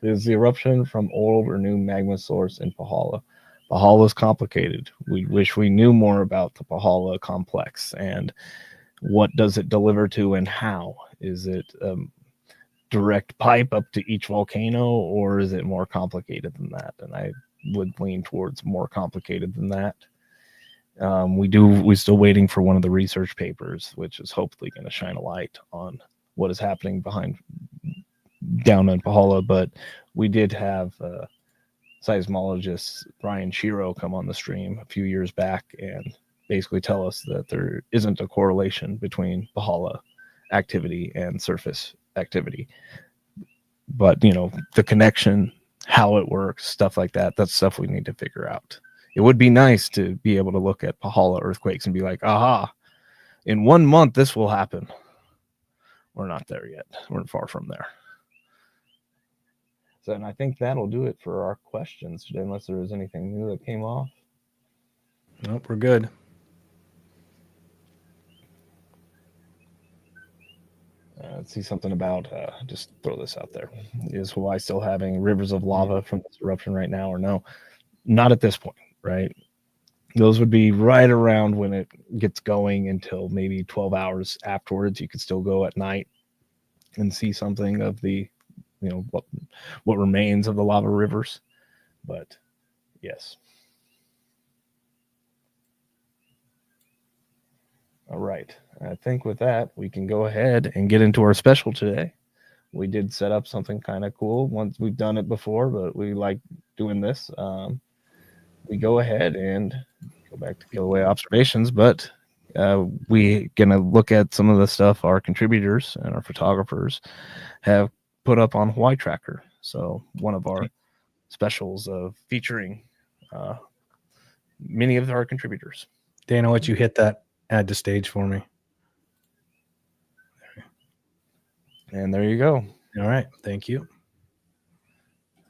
is the eruption from old or new magma source in Pahala. Pahala is complicated. We wish we knew more about the Pahala complex and what does it deliver to and how. Is it direct pipe up to each volcano, or is it more complicated than that? And I would lean towards more complicated than that. We're still waiting for one of the research papers, which is hopefully going to shine a light on what is happening down in Pahala. But we did have seismologist Brian Shiro come on the stream a few years back and basically tell us that there isn't a correlation between Pahala activity and surface activity. But, the connection, how it works, stuff like that, that's stuff we need to figure out. It would be nice to be able to look at Pahala earthquakes and be like, aha, in 1 month, this will happen. we're not there yet. We're far from there. So, and I think that'll do it for our questions today, unless there was anything new that came off. Nope, we're good. Let's see something about, just throw this out there. Is Hawaii still having rivers of lava from this eruption right now or no? Not at this point, right? Those would be right around when it gets going until maybe 12 hours afterwards. You could still go at night and see something of the, what remains of the lava rivers. But yes. All right. I think with that, we can go ahead and get into our special today. We did set up something kind of cool. Once we've done it before, but we like doing this. We go ahead and go back to Kīlauea observations, but we gonna look at some of the stuff our contributors and our photographers have put up on Hawaii Tracker. So one of our specials of featuring many of our contributors. Dana, what you hit that add to stage for me? And there you go. All right, thank you.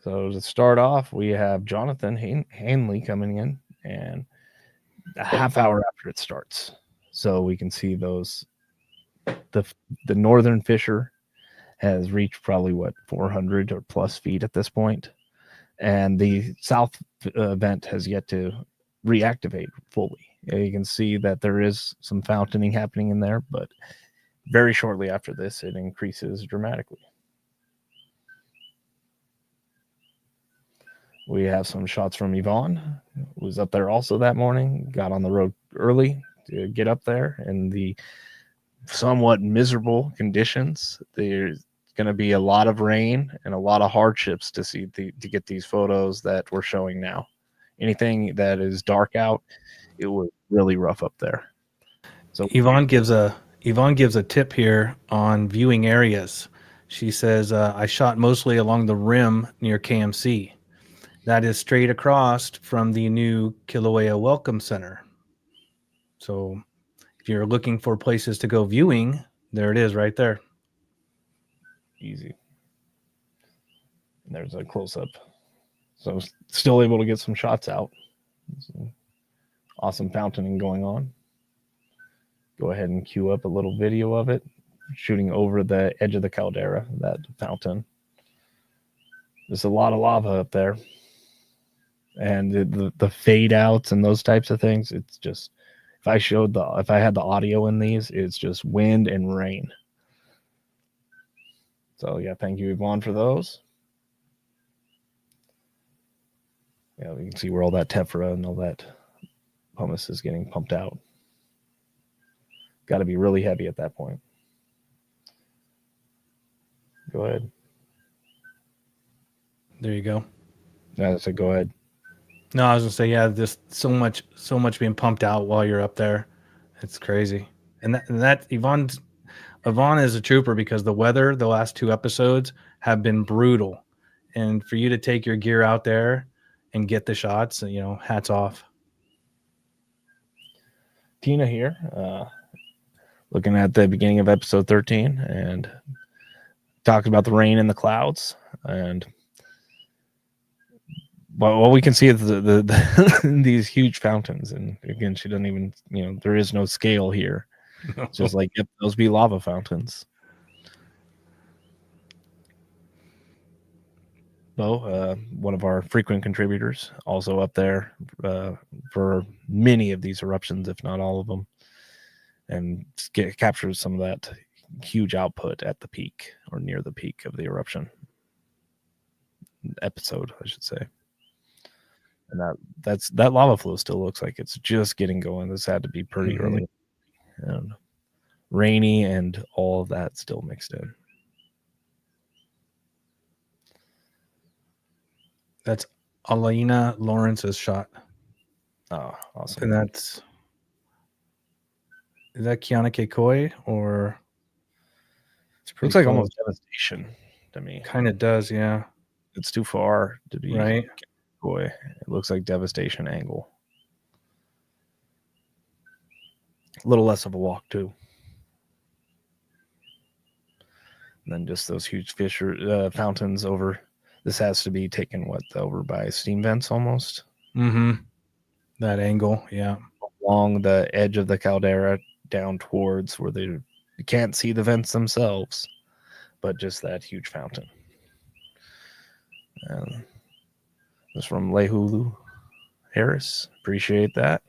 So to start off, we have Jonathan Hanley coming in, and a half hour after it starts, so we can see those. The northern fissure has reached probably 400 or plus feet at this point, and the south vent has yet to reactivate fully. You can see that there is some fountaining happening in there, but very shortly after this, it increases dramatically. We have some shots from Yvonne, who was up there also that morning, got on the road early to get up there in the somewhat miserable conditions. There's going to be a lot of rain and a lot of hardships to get these photos that we're showing now. Anything that is dark out, it was really rough up there. So Yvonne gives a tip here on viewing areas. She says, I shot mostly along the rim near KMC. That is straight across from the new Kīlauea Welcome Center. So if you're looking for places to go viewing, there it is right there. Easy. And there's a close-up. So still able to get some shots out. Some awesome fountaining going on. Go ahead and cue up a little video of it, shooting over the edge of the caldera, that fountain. There's a lot of lava up there. And the fade outs and those types of things, it's just, if I had the audio in these, it's just wind and rain. So yeah, thank you, Yvonne, for those. Yeah, we can see where all that tephra and all that pumice is getting pumped out. Got to be really heavy at that point. Go ahead. There you go. Yeah, I said go ahead. No, I was gonna say, yeah, just so much being pumped out while you're up there. It's crazy. And that Yvonne is a trooper, because the weather the last 2 episodes have been brutal. And for you to take your gear out there and get the shots, hats off. Tina here, looking at the beginning of episode 13 and talking about the rain and the clouds. And well, we can see the these huge fountains. And again, she doesn't even, there is no scale here. It's just like, yep, those be lava fountains. Bo, one of our frequent contributors, also up there for many of these eruptions, if not all of them, and captures some of that huge output at the peak or near the peak of the eruption episode, I should say. And that lava flow still looks like it's just getting going. This had to be pretty early and rainy, and all of that still mixed in. That's Alaina Lawrence's shot. Oh, awesome. And is that Kiana Koi, or looks like almost devastation to me. Kind of does, yeah. It's too far to be right. Boy, it looks like devastation angle. A little less of a walk too. And then just those huge fissure fountains over. This has to be taken over by steam vents almost. Mm-hmm. That angle, yeah. Along the edge of the caldera down towards where you can't see the vents themselves, but just that huge fountain. And this from Lehulu Harris. Appreciate that.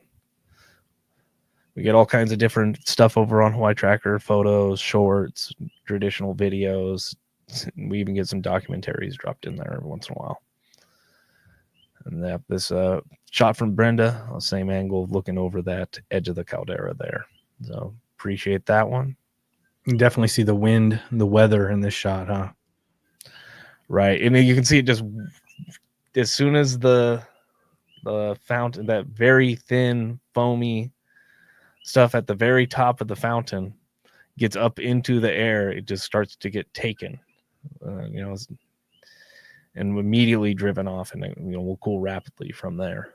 We get all kinds of different stuff over on Hawaii Tracker, photos, shorts, traditional videos. We even get some documentaries dropped in there every once in a while. And that this shot from Brenda, same angle, looking over that edge of the caldera there. So appreciate that one. You can definitely see the wind, the weather in this shot, huh? Right, and you can see it just as soon as the fountain, that very thin, foamy stuff at the very top of the fountain gets up into the air, it just starts to get taken. And immediately driven off, and will cool rapidly from there,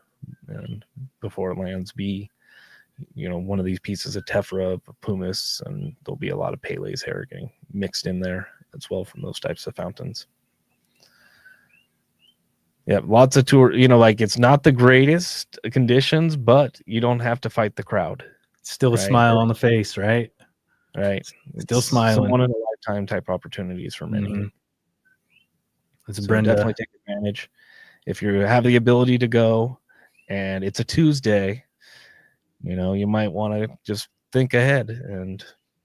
and before it lands, one of these pieces of tephra, pumice, and there'll be a lot of Pele's hair getting mixed in there as well from those types of fountains. Yeah, lots of tour. It's not the greatest conditions, but you don't have to fight the crowd. Still a smile on the face, right? Right. Still smiling. One in a lifetime type opportunities for many. Mm-hmm. So definitely take advantage if you have the ability to go, and it's a Tuesday. You might want to just think ahead and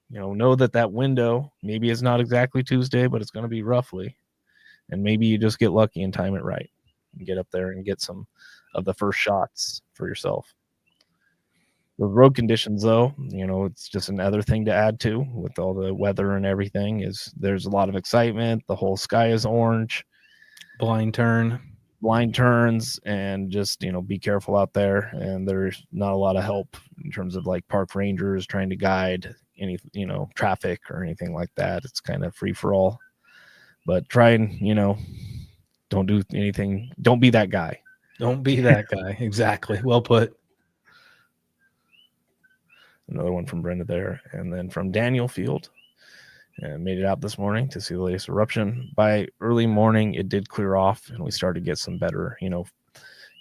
know that window maybe is not exactly Tuesday, but it's going to be roughly, and maybe you just get lucky and time it right and get up there and get some of the first shots for yourself. The road conditions, though, it's just another thing to add to with all the weather and everything. Is there's a lot of excitement. The whole sky is orange. Blind turns, and just be careful out there. And there's not a lot of help in terms of like park rangers trying to guide any traffic or anything like that. It's kind of free for all. But try and don't do anything. Don't be that guy. Don't be that guy. Exactly. Well put. Another one from Brenda there. And then from Daniel Field. And made it out this morning to see the latest eruption. By early morning, it did clear off, and we started to get some better,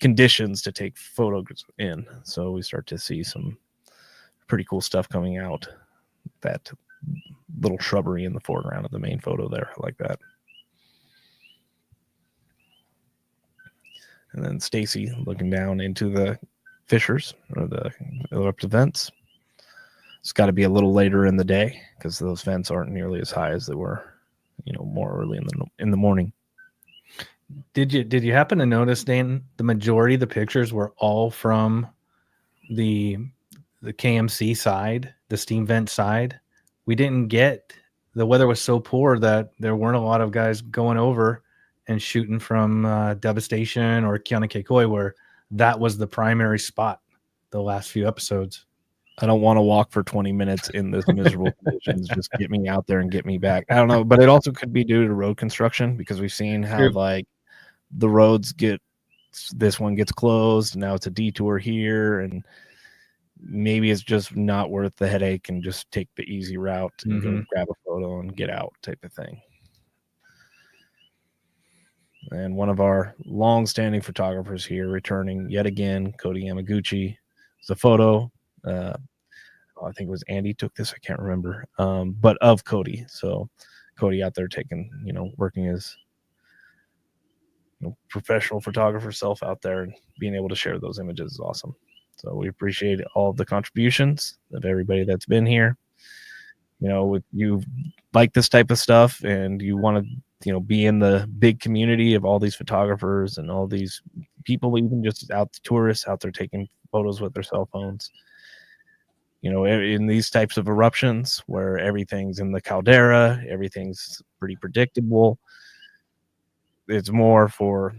conditions to take photos in. So we start to see some pretty cool stuff coming out. That little shrubbery in the foreground of the main photo there, I like that. And then Stacy looking down into the fissures or the eruptive vents. It's got to be a little later in the day because those vents aren't nearly as high as they were, more early in the morning. Did you happen to notice, Dan, the majority of the pictures were all from the KMC side, the steam vent side? We didn't get, the weather was so poor that there weren't a lot of guys going over and shooting from Devastation or Keonekekoi, where that was the primary spot the last few episodes. I don't want to walk for 20 minutes in this miserable conditions. Just get me out there and get me back. I don't know, but it also could be due to road construction because we've seen how like the roads this one gets closed. Now it's a detour here, and maybe it's just not worth the headache and just take the easy route and go grab a photo and get out type of thing. And one of our long-standing photographers here returning yet again, Cody Yamaguchi. It's a photo. I think it was Andy took this. I can't remember. But of Cody. So Cody out there taking, working his professional photographer self out there and being able to share those images is awesome. So we appreciate all of the contributions of everybody that's been here. If you like this type of stuff and you want to, be in the big community of all these photographers and all these people, even just tourists out there taking photos with their cell phones. In these types of eruptions where everything's in the caldera, everything's pretty predictable. It's more for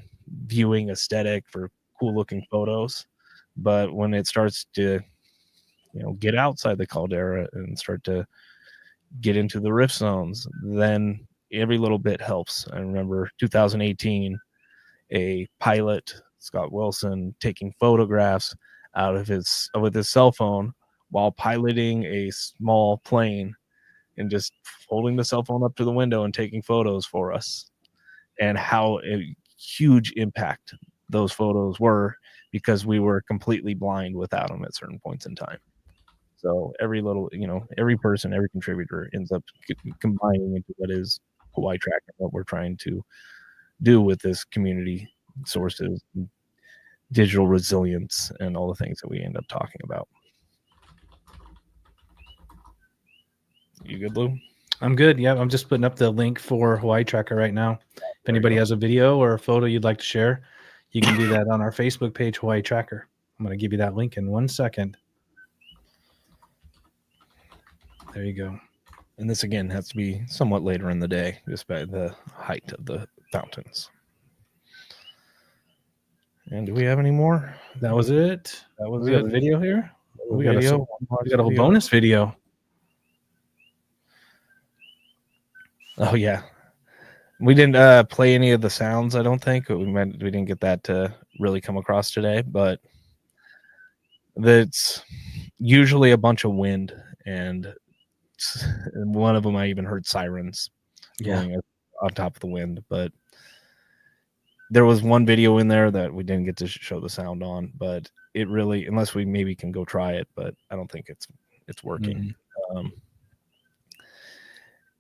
viewing aesthetic, for cool looking photos. But when it starts to, get outside the caldera and start to get into the rift zones, then every little bit helps. I remember 2018, a pilot, Scott Wilson, taking photographs with his cell phone while piloting a small plane and just holding the cell phone up to the window and taking photos for us, and how a huge impact those photos were because we were completely blind without them at certain points in time. So every little, every person, every contributor ends up combining into what is Hawaii Track and what we're trying to do with this community sources, digital resilience, and all the things that we end up talking about. You good, Lou? I'm good. Yeah, I'm just putting up the link for Hawaii Tracker right now. If anybody has a video or a photo you'd like to share, you can do that on our Facebook page, Hawaii Tracker. I'm going to give you that link in 1 second. There you go. And this, again, has to be somewhat later in the day, just by the height of the fountains. And do we have any more? That was it. That was we got a video here. We got a whole bonus video. Oh, yeah. We didn't play any of the sounds, I don't think. We didn't get that to really come across today, but it's usually a bunch of wind, and one of them I even heard sirens going on top of the wind. But there was one video in there that we didn't get to show the sound on, but it really, unless we maybe can go try it, but I don't think it's working.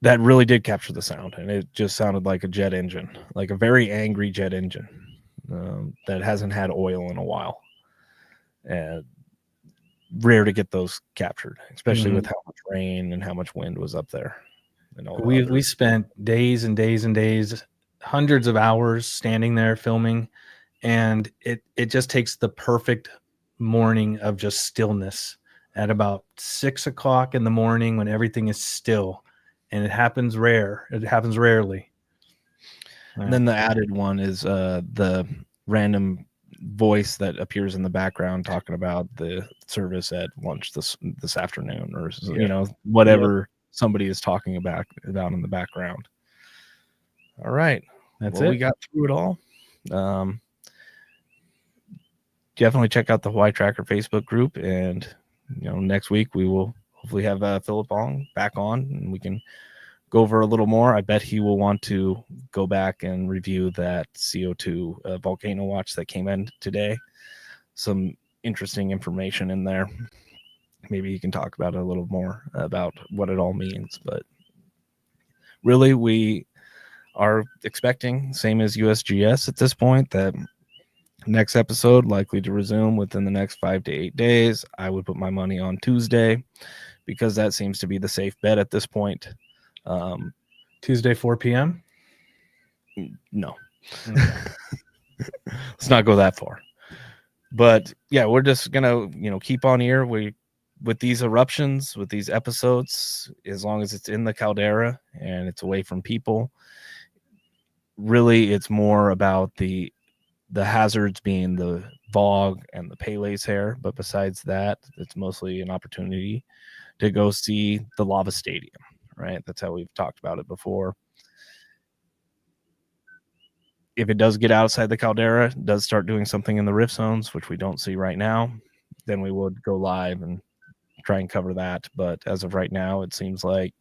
That really did capture the sound, and it just sounded like a jet engine, like a very angry jet engine that hasn't had oil in a while. And rare to get those captured, especially with how much rain and how much wind was up there. And all we spent days and days and days, hundreds of hours standing there filming, and it just takes the perfect morning of just stillness at about 6 o'clock in the morning when everything is still. And it happens rarely. And then the added one is the random voice that appears in the background talking about the service at lunch this afternoon, or whatever somebody is talking about in the background. All right, that's it. We got through it all. Definitely check out the Hawaii Tracker Facebook group, and next week we will hopefully have Philip Ong back on, and we can go over a little more. I bet he will want to go back and review that CO2 volcano watch that came in today. Some interesting information in there. Maybe he can talk about it a little more about what it all means. But really, we are expecting, same as USGS at this point, that next episode likely to resume within the next 5 to 8 days. I would put my money on Tuesday, because that seems to be the safe bet at this point. Tuesday, 4 p.m. No, let's not go that far. But yeah, we're just gonna keep on here. With these eruptions, with these episodes, as long as it's in the caldera and it's away from people, really it's more about the hazards being the fog and the Pele's hair. But besides that, it's mostly an opportunity to go see the lava stadium, right? That's how we've talked about it before. If it does get outside the caldera, does start doing something in the rift zones, which we don't see right now, then we would go live and try and cover that. But as of right now, it seems like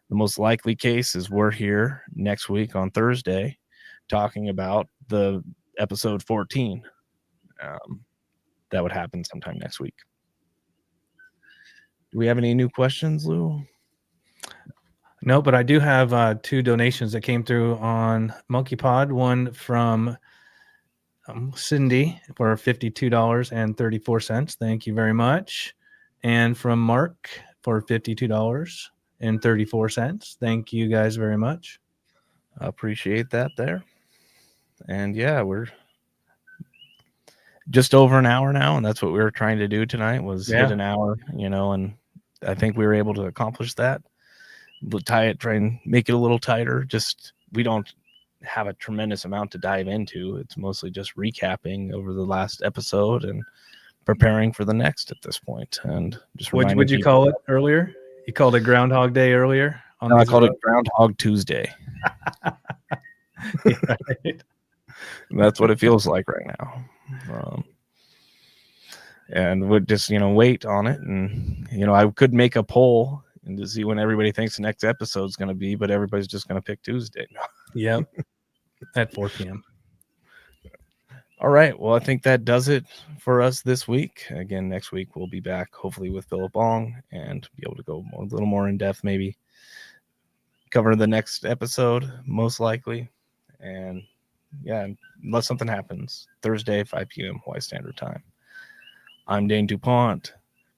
the most likely case is we're here next week on Thursday talking about the episode 14. That would happen sometime next week. Do we have any new questions, Lou? No, but I do have 2 donations that came through on Monkey Pod. One from Cindy for $52.34. Thank you very much. And from Mark for $52.34. Thank you guys very much. I appreciate that there. And yeah, we're just over an hour now, and that's what we were trying to do tonight, was hit an hour, and I think we were able to accomplish that. We'll try and make it a little tighter. Just, we don't have a tremendous amount to dive into. It's mostly just recapping over the last episode and preparing for the next at this point. And just what would you call it earlier? You called it Groundhog Day earlier? No, I called it Groundhog Tuesday. Right. That's what it feels like right now. And would just, wait on it. And, I could make a poll, and to see when everybody thinks the next episode is going to be, but everybody's just going to pick Tuesday. Yep. At 4 p.m. All right. Well, I think that does it for us this week. Again, next week we'll be back, hopefully with Philip Ong, and be able to go a little more in depth, maybe cover the next episode, most likely. And yeah, unless something happens, Thursday, 5 p.m. Hawaii Standard Time. I'm Dane DuPont.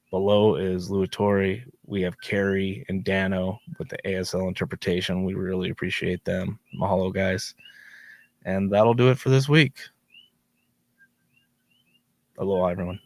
Below is Louatori. We have Carrie and Dano with the ASL interpretation. We really appreciate them. Mahalo, guys. And that'll do it for this week. Aloha, everyone.